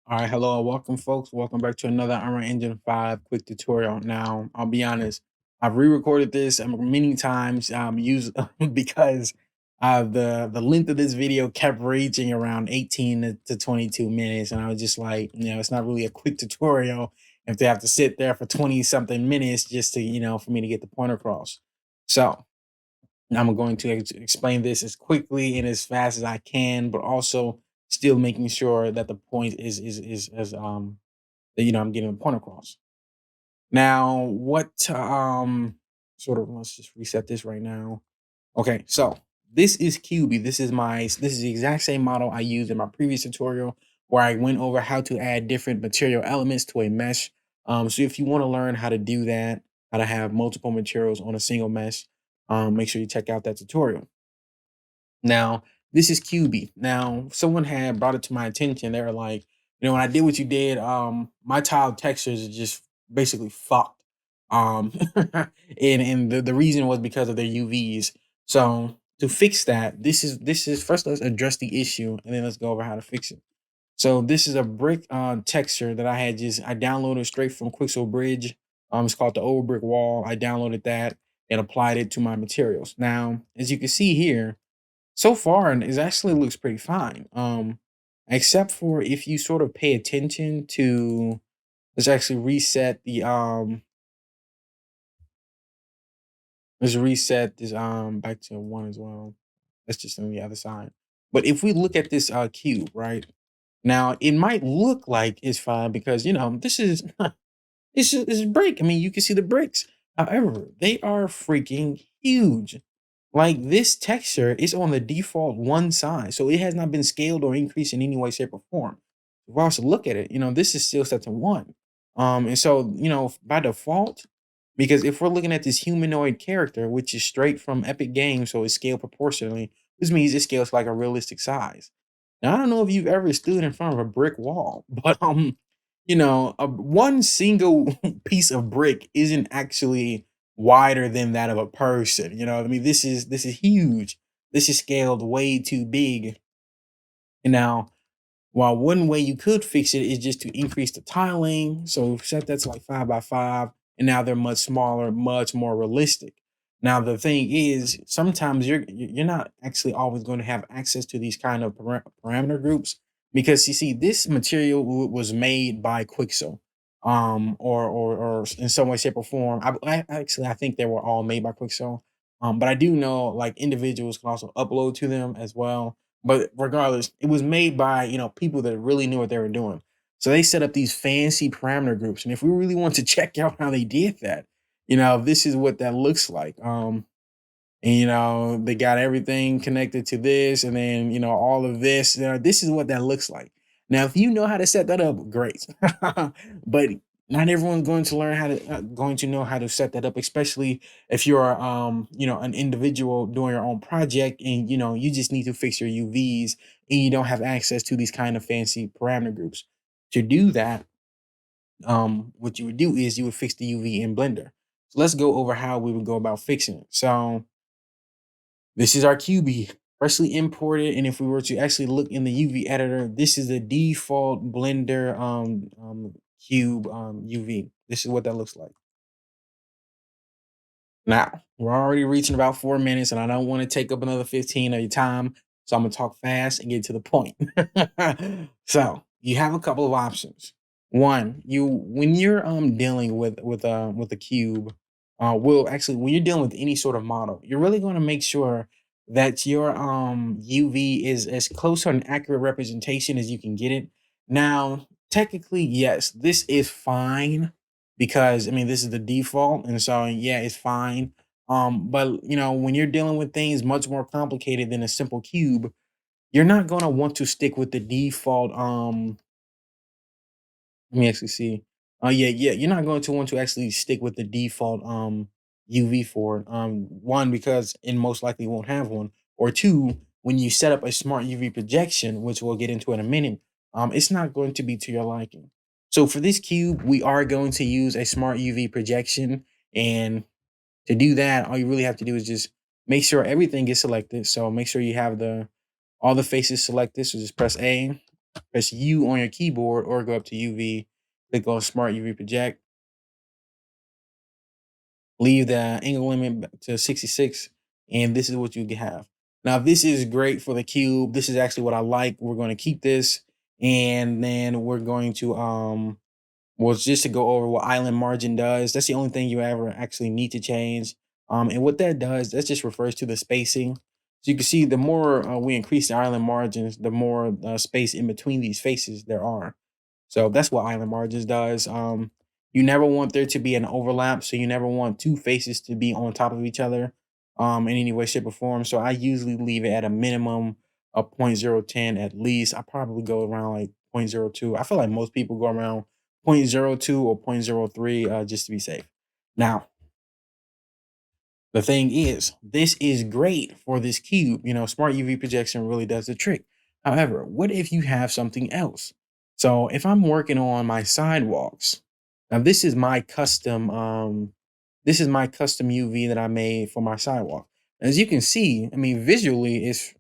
All right, hello, welcome, folks. Welcome back to another Unreal Engine 5 quick tutorial. Now, I'll be honest, I've re-recorded this many times, use because the length of this video kept ranging around 18 to 22 minutes, and I was just like, it's not really a quick tutorial if they have to sit there for 20 something minutes just to, for me to get the point across. So, I'm going to explain this as quickly and as fast as I can, but also still making sure that the point is as that I'm getting the point across. Now, what sort of let's just reset this right now. Okay, so this is QB. This is the exact same model I used in my previous tutorial where I went over how to add different material elements to a mesh. So if you want to learn how to do that, how to have multiple materials on a single mesh, make sure you check out that tutorial. Now, this is QB. Now, someone had brought it to my attention. They were like, when I did what you did, my tile textures are just basically fucked. And the reason was because of their UVs. So to fix that, this is first let's address the issue and then let's go over how to fix it. So this is a brick texture that I downloaded straight from Quixel Bridge. It's called the Old Brick Wall. I downloaded that and applied it to my materials. Now, as you can see here, so far, and it actually looks pretty fine. Except for if you sort of pay attention to, let's actually reset let's reset this back to one as well. That's just on the other side. But if we look at this cube, right? Now it might look like it's fine because this is it's a brick. I mean, you can see the bricks. However, they are freaking huge. Like this texture is on the default one size, so it has not been scaled or increased in any way, shape, or form. If I was to look at it, this is still set to one. And so, by default, because if we're looking at this humanoid character, which is straight from Epic Games, so it's scaled proportionally, which means it scales like a realistic size. Now, I don't know if you've ever stood in front of a brick wall, but one single piece of brick isn't actually wider than that of a person. You know what I mean? This is huge. This is scaled way too big. And now, while one way you could fix it is just to increase the tiling. So set that to like 5 by 5, and now they're much smaller, much more realistic. Now the thing is, sometimes you're not actually always going to have access to these kind of parameter groups because you see this material was made by Quixel, or in some way, shape, or form. I think they were all made by Quixel, but I do know like individuals can also upload to them as well. But regardless, it was made by, people that really knew what they were doing. So they set up these fancy parameter groups. And if we really want to check out how they did that, this is what that looks like. And they got everything connected to this, and then all of this. This is what that looks like. Now, if you know how to set that up, great. But not everyone's going to know how to set that up, especially if you're an individual doing your own project, and you just need to fix your UVs, and you don't have access to these kind of fancy parameter groups. To do that, what you would do is you would fix the UV in Blender. So let's go over how we would go about fixing it. So this is our QB, freshly imported, and if we were to actually look in the UV editor, this is the default Blender cube UV. This is what that looks like. Now, we're already reaching about 4 minutes, and I don't want to take up another 15 of your time, so I'm gonna talk fast and get to the point. So you have a couple of options. One, when you're dealing with a cube, well, actually, when you're dealing with any sort of model, you're really going to make sure that your UV is as close to an accurate representation as you can get it. Now, technically, yes, this is fine because I mean this is the default, and so yeah, it's fine. But when you're dealing with things much more complicated than a simple cube, you're not gonna want to stick with the default. Let me actually see. Oh yeah, you're not going to want to actually stick with the default UV for it. One, because it most likely won't have one, or two, when you set up a smart UV projection, which we'll get into in a minute, it's not going to be to your liking. So for this cube, we are going to use a smart UV projection, and to do that, all you really have to do is just make sure everything is selected. So make sure you have all the faces selected. So just press A. press U on your keyboard or go up to UV, click on Smart UV Project, leave the angle limit to 66, and this is what you have. Now, this is great for the cube. This is actually what I like. We're going to keep this, and then we're going to was just to go over what island margin does. That's the only thing you ever actually need to change. And what that does, that just refers to the spacing. So you can see the more we increase the island margins, the more space in between these faces there are. So that's what island margins does. You never want there to be an overlap. So you never want two faces to be on top of each other in any way, shape, or form. So I usually leave it at a minimum of 0.010 at least. I probably go around like 0.02. I feel like most people go around 0.02 or 0.03 just to be safe. Now, the thing is, this is great for this cube. You know, smart UV projection really does the trick. However, what if you have something else? So if I'm working on my sidewalks, now this is my custom UV that I made for my sidewalk. As you can see, I mean, visually it's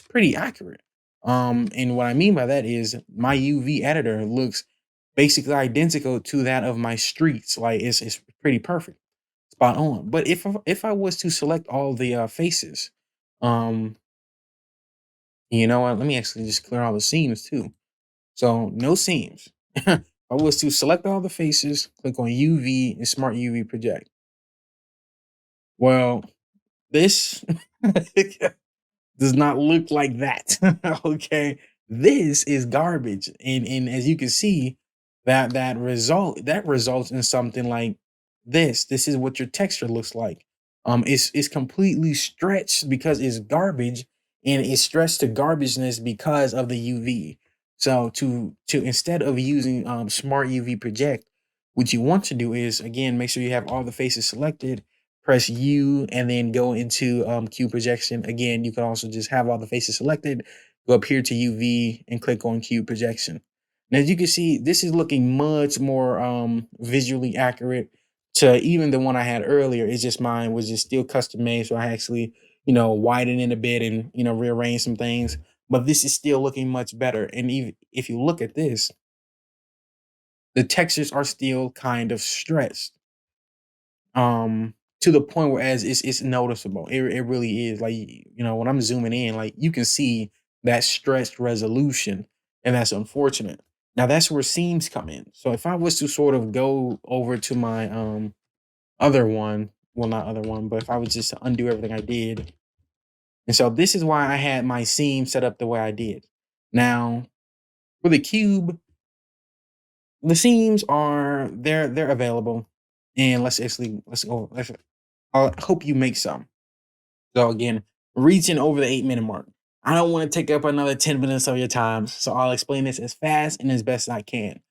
pretty accurate. And what I mean by that is my UV editor looks basically identical to that of my streets. Like it's pretty perfect. Spot on. But if I was to select all the faces, um, you know what? Let me actually just clear all the seams too. So no seams. I was to select all the faces, click on UV and Smart UV Project. Well, this does not look like that. Okay. This is garbage. And as you can see, that results in something like this. This is what your texture looks like. It's completely stretched because it's garbage and it's stretched to garbageness because of the UV. So to instead of using smart UV project, what you want to do is again make sure you have all the faces selected, press U and then go into Q projection. Again, you can also just have all the faces selected, go up here to UV and click on Q projection. Now, as you can see, this is looking much more visually accurate to even the one I had earlier. It's just mine was just still custom made. So I actually, you know, widened it a bit and, you know, rearranged some things. But this is still looking much better. And even if you look at this, the textures are still kind of stretched to the point where as it's noticeable. It really is. Like, you know, when I'm zooming in, like you can see that stretched resolution, and that's unfortunate. Now that's where seams come in. So if I was to sort of go over to my other one, well not other one, but if I was just to undo everything I did, and so this is why I had my seam set up the way I did. Now for the cube, the seams are they're available, and let's I hope you make some. So again, reaching over the 8 minute mark. I don't want to take up another 10 minutes of your time, so I'll explain this as fast and as best I can.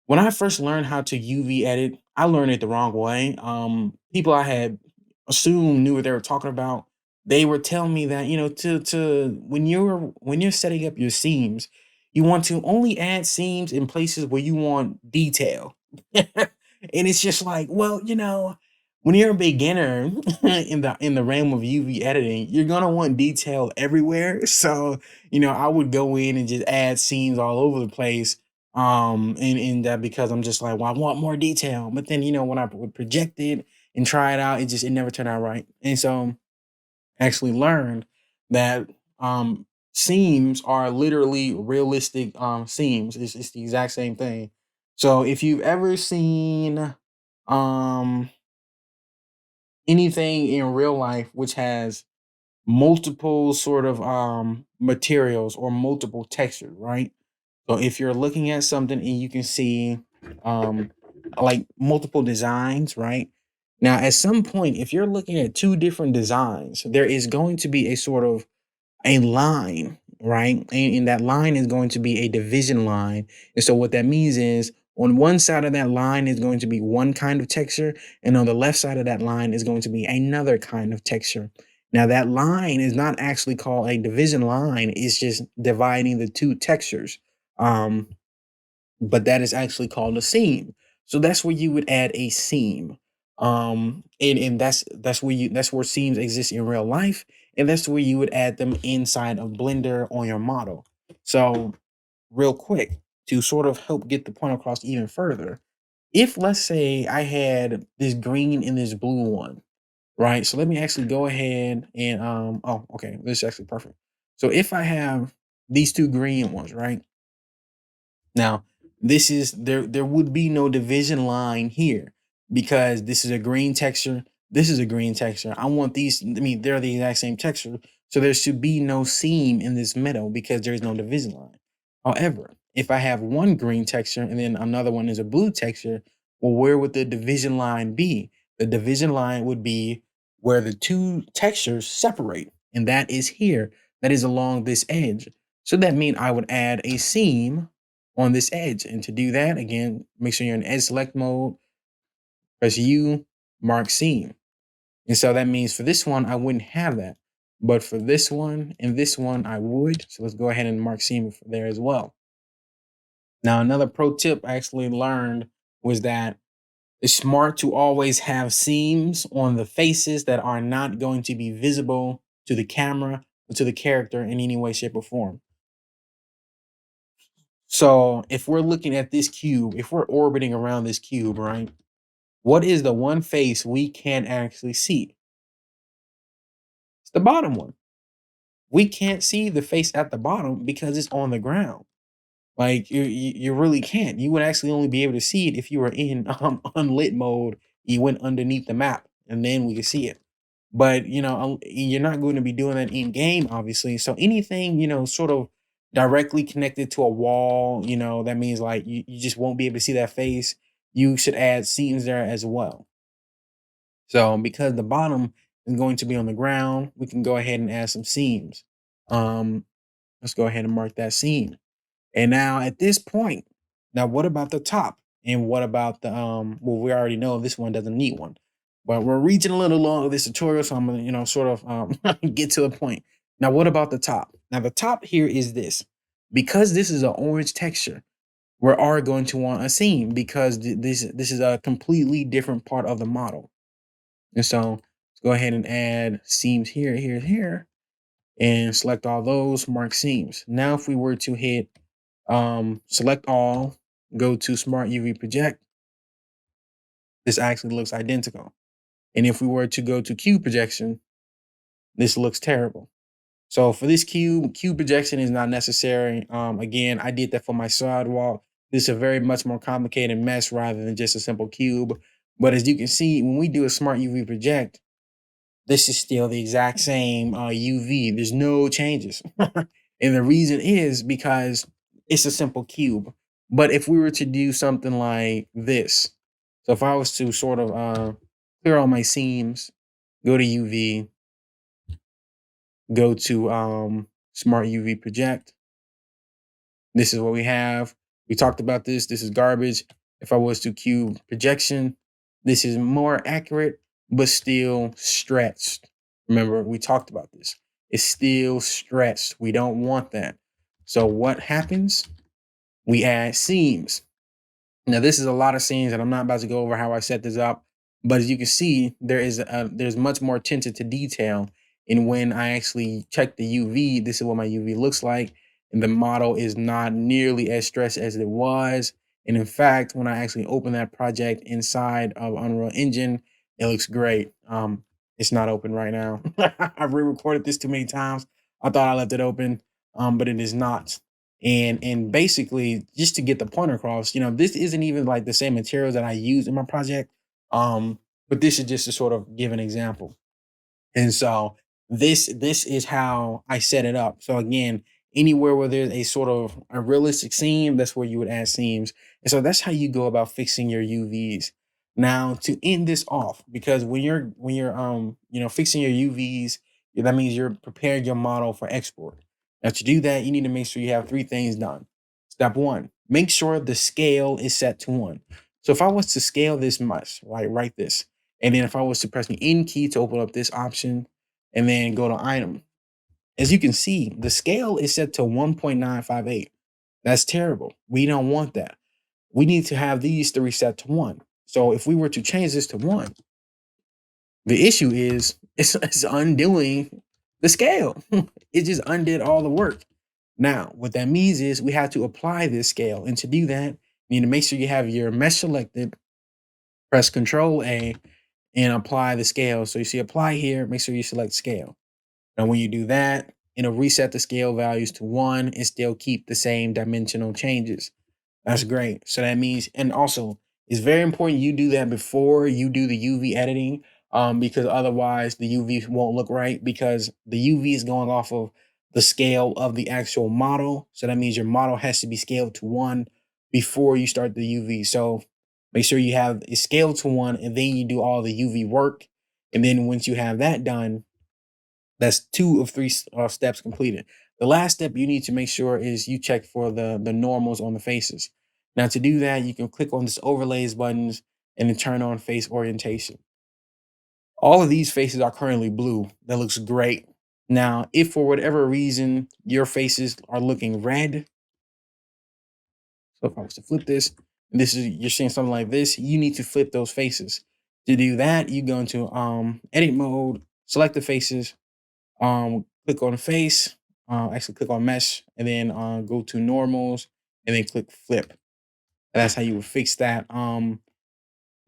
When I first learned how to UV edit, I learned it the wrong way. People I had assumed knew what they were talking about. They were telling me that, you know, to when you're setting up your seams, you want to only add seams in places where you want detail. And it's just like, well, you know, when you're a beginner in the realm of UV editing, you're gonna want detail everywhere. So, you know, I would go in and just add seams all over the place and that because I'm just like, well, I want more detail. But then, you know, when I would project it and try it out, it never turned out right. And so I actually learned that seams are literally realistic seams. It's the exact same thing. So if you've ever seen um anything in real life which has multiple sort of materials or multiple textures, right? So if you're looking at something and you can see um like multiple designs, right? Now at some point, if you're looking at two different designs, there is going to be a sort of a line, right? And that line is going to be a division line. And so what that means is on one side of that line is going to be one kind of texture, and on the left side of that line is going to be another kind of texture. Now that line is not actually called a division line, it's just dividing the two textures. Um, but that is actually called a seam. So that's where you would add a seam. And that's where seams exist in real life, and that's where you would add them inside of Blender on your model. So real quick to sort of help get the point across even further. If let's say I had this green and this blue one, right? So let me actually go ahead and oh, okay, this is actually perfect. So if I have these two green ones, right? Now, this is there would be no division line here because this is a green texture, this is a green texture. I want these, I mean, they're the exact same texture. So there should be no seam in this middle because there's no division line. However, if I have one green texture and then another one is a blue texture, well, where would the division line be? The division line would be where the two textures separate, and that is here. That is along this edge. So that means I would add a seam on this edge. And to do that, again, make sure you're in edge select mode, press U, mark seam. And so that means for this one, I wouldn't have that. But for this one and this one, I would. So let's go ahead and mark seam for there as well. Now, another pro tip I actually learned was that it's smart to always have seams on the faces that are not going to be visible to the camera or to the character in any way, shape, or form. So if we're looking at this cube, if we're orbiting around this cube, right? What is the one face we can't actually see? It's the bottom one. We can't see the face at the bottom because it's on the ground. Like you really can't. You would actually only be able to see it if you were in unlit mode. You went underneath the map, and then we could see it. But you're not going to be doing that in game, obviously. So anything sort of directly connected to a wall, that means like you just won't be able to see that face. You should add seams there as well. So because the bottom is going to be on the ground, we can go ahead and add some seams. Um, let's go ahead and mark that seam. And now at this point, now what about the top? And what about the well, we already know this one doesn't need one. But we're reaching a little long of this tutorial, so I'm gonna, sort of get to the point. Now, what about the top? Now, the top here is this. Because this is an orange texture, we are going to want a seam because this is a completely different part of the model. And so let's go ahead and add seams here, here, here, and select all those, mark seams. Now, if we were to hit select all, go to Smart UV Project, this actually looks identical. And if we were to go to cube projection, this looks terrible. So for this cube projection is not necessary. Again, I did that for my sidewalk. This is a very much more complicated mess rather than just a simple cube. But as you can see, when we do a Smart UV Project, this is still the exact same UV. There's no changes. And the reason is because it's a simple cube. But if we were to do something like this, so if I was to sort of clear all my seams, go to UV, go to Smart UV Project, this is what we have. We talked about this. This is garbage. If I was to cube projection, this is more accurate, but still stretched. Remember, we talked about this. It's still stretched. We don't want that. So what happens? We add seams. Now, this is a lot of seams, and I'm not about to go over how I set this up. But as you can see, there's much more attention to detail. And when I actually check the UV, this is what my UV looks like. And the model is not nearly as stressed as it was. And in fact, when I actually open that project inside of Unreal Engine, it looks great. It's not open right now. I've re-recorded this too many times. I thought I left it open, but it is not. And basically, just to get the point across, this isn't even like the same materials that I use in my project. But this is just to sort of give an example. And so this is how I set it up. So again, anywhere where there's a sort of a realistic seam, that's where you would add seams. And so that's how you go about fixing your UVs. Now to end this off, because when you're fixing your UVs, that means you're preparing your model for export. Now to do that, you need to make sure you have three things done. Step one, make sure the scale is set to 1. So if I was to scale this much, right, write this. And then if I was to press the N key to open up this option and then go to item, as you can see, the scale is set to 1.958. That's terrible. We don't want that. We need to have these three set to 1. So if we were to change this to 1, the issue is it's undoing the scale. It just undid all the work. Now, what that means is we have to apply this scale. And to do that, you need to make sure you have your mesh selected, press Control A, and apply the scale. So you see apply here, make sure you select scale. And when you do that, it'll reset the scale values to 1 and still keep the same dimensional changes. That's great. So that means, and also it's very important you do that before you do the UV editing, because otherwise the UV won't look right because the UV is going off of the scale of the actual model. So that means your model has to be scaled to 1 before you start the UV. So make sure you have it scaled to 1 and then you do all the UV work. And then once you have that done, that's 2 of 3 steps completed. The last step you need to make sure is you check for the normals on the faces. Now to do that, you can click on this overlays buttons and then turn on face orientation. All of these faces are currently blue. That looks great. Now, if for whatever reason your faces are looking red, so if I was to flip this, and this is you're seeing something like this, you need to flip those faces. To do that, you go into edit mode, select the faces, click on face, actually click on mesh, and then go to normals, and then click flip. And that's how you would fix that.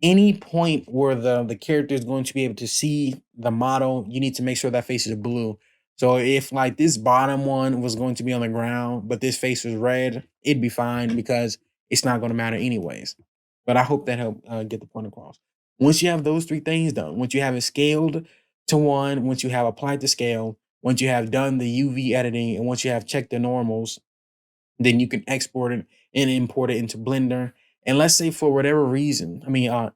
Any point where the character is going to be able to see the model, you need to make sure that face is blue. So if like this bottom one was going to be on the ground, but this face was red, it'd be fine because it's not going to matter anyways. But I hope that helped get the point across. Once you have those 3 things done, once you have it scaled to 1, once you have applied the scale, once you have done the UV editing, and once you have checked the normals, then you can export it and import it into Blender. And let's say for whatever reason,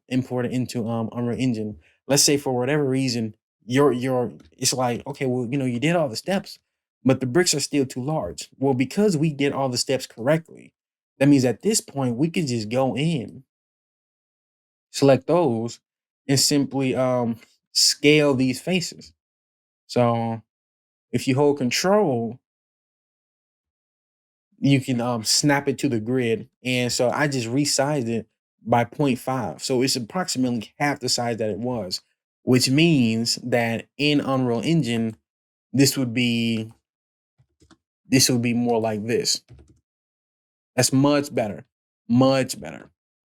import it into Unreal Engine. Let's say for whatever reason, your it's like, okay, well, you did all the steps, but the bricks are still too large. Well, because we did all the steps correctly, that means at this point we could just go in, select those, and simply scale these faces. So if you hold control, you can snap it to the grid. And so I just resized it by 0.5. So it's approximately half the size that it was, which means that in Unreal Engine, this would be more like this. That's much better,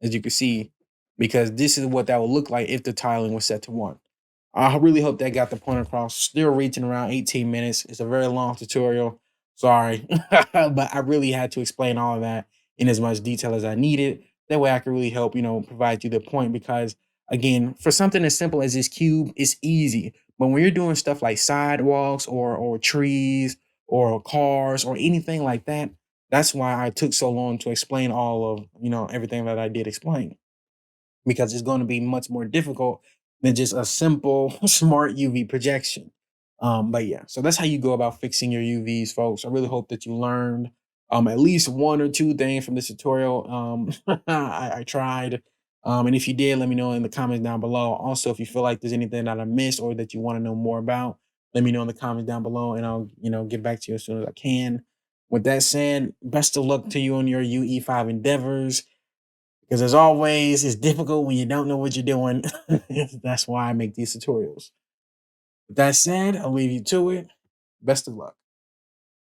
as you can see, because this is what that would look like if the tiling was set to 1. I really hope that got the point across. Still reaching around 18 minutes. It's a very long tutorial. Sorry, but I really had to explain all of that in as much detail as I needed. That way I could really help, provide you the point because again, for something as simple as this cube, it's easy. But when you're doing stuff like sidewalks or trees or cars or anything like that, that's why I took so long to explain all of, everything that I did explain because it's going to be much more difficult than just a simple smart UV projection. But yeah, so that's how you go about fixing your UVs, folks. I really hope that you learned at least 1 or 2 things from this tutorial. I tried. And if you did, let me know in the comments down below. Also, if you feel like there's anything that I missed or that you want to know more about, let me know in the comments down below and I'll, get back to you as soon as I can. With that said, best of luck to you on your UE5 endeavors. Because as always, it's difficult when you don't know what you're doing. That's why I make these tutorials. With that said, I'll leave you to it. Best of luck.